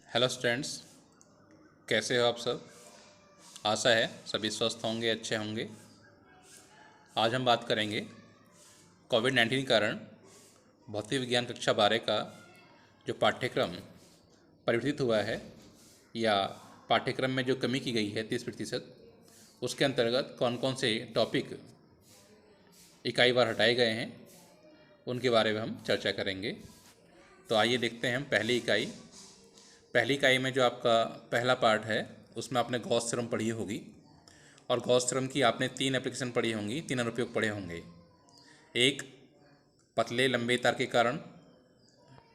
Hello students, कैसे हो आप सब। आशा है सभी स्वस्थ होंगे, अच्छे होंगे। आज हम बात करेंगे कोविड-19 के कारण भौतिक विज्ञान कक्षा 12 का जो पाठ्यक्रम परिवर्तित हुआ है या पाठ्यक्रम में जो कमी की गई है 30%, उसके अंतर्गत कौन कौन से टॉपिक इकाई वार हटाए गए हैं उनके बारे में हम चर्चा करेंगे। तो आइए देखते हैं हम पहली इकाई में जो आपका पहला पार्ट है उसमें आपने गॉस थ्योरम पढ़ी होगी और गॉस थ्योरम की आपने 3 एप्लीकेशन पढ़ी होंगी, 3 अनुप्रयोग पढ़े होंगे। एक, पतले लंबे तार के कारण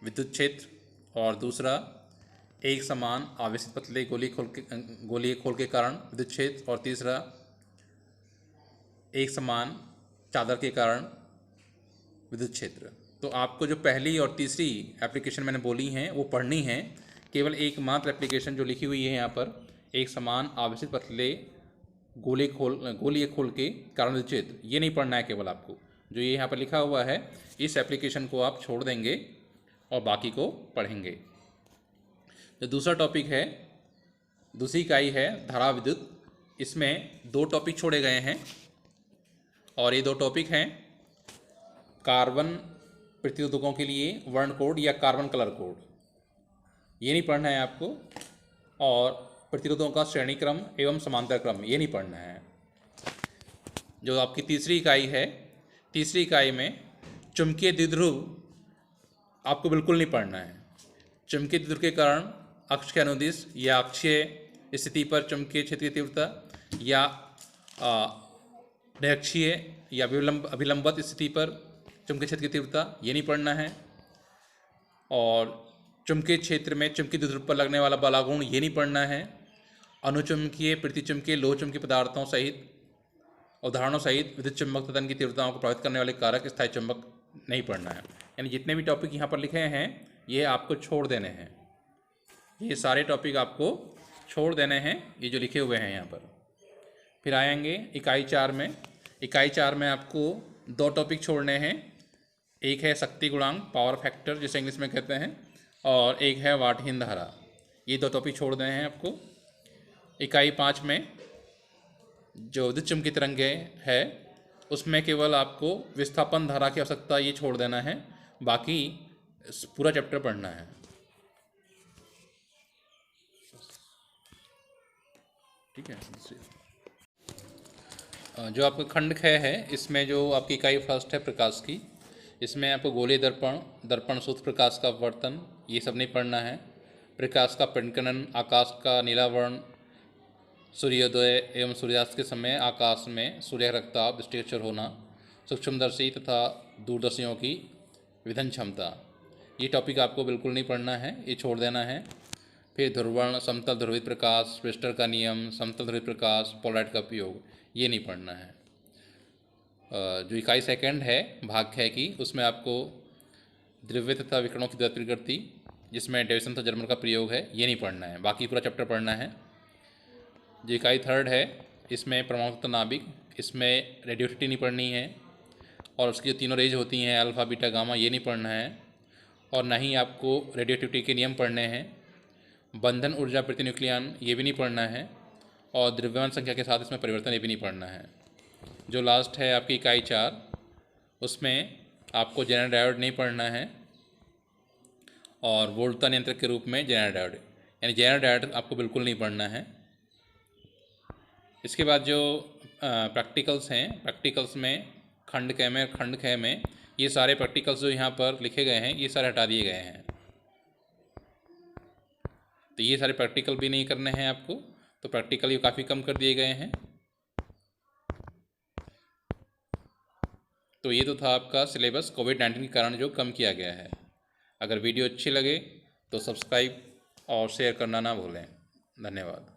विद्युत क्षेत्र, और दूसरा एक समान आवेशित पतले गोलीय खोल के कारण विद्युत क्षेत्र, और तीसरा एक समान चादर के कारण विद्युत क्षेत्र। तो आपको जो पहली और तीसरी एप्लीकेशन मैंने बोली हैं वो पढ़नी है। केवल एकमात्र एप्लीकेशन जो लिखी हुई है यहाँ पर, एक समान आवेशित पतले गोलीय खोल के कारण विद्युत क्षेत्र, ये नहीं पढ़ना है केवल आपको। जो ये यहाँ पर लिखा हुआ है इस एप्लीकेशन को आप छोड़ देंगे और बाकी को पढ़ेंगे। जो दूसरा टॉपिक है, दूसरी इकाई है धारा विद्युत। इसमें 2 टॉपिक छोड़े गए हैं और ये 2 टॉपिक हैं कार्बन प्रतिरोधकों के लिए वर्ण कोड या कार्बन कलर कोड, ये नहीं पढ़ना है आपको। और प्रतिरोधों का श्रेणी क्रम एवं समांतर क्रम, ये नहीं पढ़ना है। जो आपकी तीसरी इकाई है, तीसरी इकाई में चुंबकीय द्विध्रुव आपको बिल्कुल नहीं पढ़ना है। चुंबकीय द्विध्रुव के कारण अक्ष के अनुदिश या अक्षीय स्थिति पर चुंबकीय क्षेत्र की तीव्रता या निरक्षीय या अभिलंबत स्थिति पर चुंबकीय क्षेत्र की तीव्रता, ये नहीं पढ़ना है। और चुंबकीय क्षेत्र में चुंबकीय द्विध्रुव पर लगने वाला बलागुण, ये नहीं पढ़ना है। अनुचुंबकीय, प्रतिचुंबकीय, लोह चुंबकीय पदार्थों सहित उदाहरणों सहित विद्युत चुंबक तत्व की तीव्रताओं को प्रभावित करने वाले कारक स्थायी चुंबक नहीं पढ़ना है। यानी जितने भी टॉपिक यहाँ पर लिखे हैं ये आपको छोड़ देने हैं। ये सारे टॉपिक आपको छोड़ देने हैं, ये जो लिखे हुए हैं यहाँ पर। फिर आएंगे इकाई 4 में। इकाई 4 में आपको 2 टॉपिक छोड़ने हैं। एक है शक्ति गुणांक, पावर फैक्टर जिसे इंग्लिश में कहते हैं, और एक है वाटहीन धारा। ये 2 टॉपिक छोड़ देने हैं आपको। इकाई 5 में जो विद्युत चुम्बकीय तरंगे है उसमें केवल आपको विस्थापन धारा की आवश्यकता, ये छोड़ देना है। बाकी पूरा चैप्टर पढ़ना है। ठीक है। जो आपका खंड ख है इसमें जो आपकी इकाई फर्स्ट है प्रकाश की, इसमें आपको गोलीय दर्पण, दर्पण सूत्र प्रकाश का अपवर्तन, ये सब नहीं पढ़ना है। प्रकाश का पिंडकरण, आकाश का नीला वर्ण, सूर्योदय एवं सूर्यास्त के समय आकाश में सूर्य रक्ताभ, दृष्टिगोचर होना, सूक्ष्मदर्शी तथा दूरदर्शियों की विधन क्षमता, ये टॉपिक आपको बिल्कुल नहीं पढ़ना है, ये छोड़ देना है। फिर ध्रुवण, समतल ध्रुवित प्रकाश, वेस्टर का नियम, समतल ध्रुवित प्रकाश, पोलराइट का उपयोग, ये नहीं पढ़ना है। जो इकाई सेकंड है भाग ख की, उसमें आपको द्रव्य तथा विकिरणों की द्वैत प्रकृति जिसमें डेविसन तथा जर्मर का प्रयोग है, ये नहीं पढ़ना है। बाकी पूरा चैप्टर पढ़ना है। जो इकाई थर्ड है इसमें परमाणु तत्व नाभिक, इसमें रेडियोसिटी नहीं पढ़नी है और उसकी जो 3 रेज होती हैं अल्फा बीटा गामा, ये नहीं पढ़ना है। और ना ही आपको रेडियोएक्टिविटी के नियम पढ़ने हैं। बंधन ऊर्जा प्रतिन्यूक्लियन, ये भी नहीं पढ़ना है। और द्रव्यमान संख्या के साथ इसमें परिवर्तन, ये भी नहीं पढ़ना है। जो लास्ट है आपकी इकाई 4, उसमें आपको जेनर डायोड नहीं पढ़ना है और वोल्टता नियंत्रक के रूप में जेनर डायोड, यानी जेनर डायोड आपको बिल्कुल नहीं पढ़ना है। इसके बाद जो प्रैक्टिकल्स हैं, प्रैक्टिकल्स में खंड ख में ये सारे प्रैक्टिकल्स जो यहाँ पर लिखे गए हैं ये सारे हटा दिए गए हैं। तो ये सारे प्रैक्टिकल भी नहीं करने हैं आपको, तो प्रैक्टिकल ये काफ़ी कम कर दिए गए हैं। तो ये तो था आपका सिलेबस कोविड-19 के कारण जो कम किया गया है। अगर वीडियो अच्छी लगे तो सब्सक्राइब और शेयर करना ना भूलें। धन्यवाद।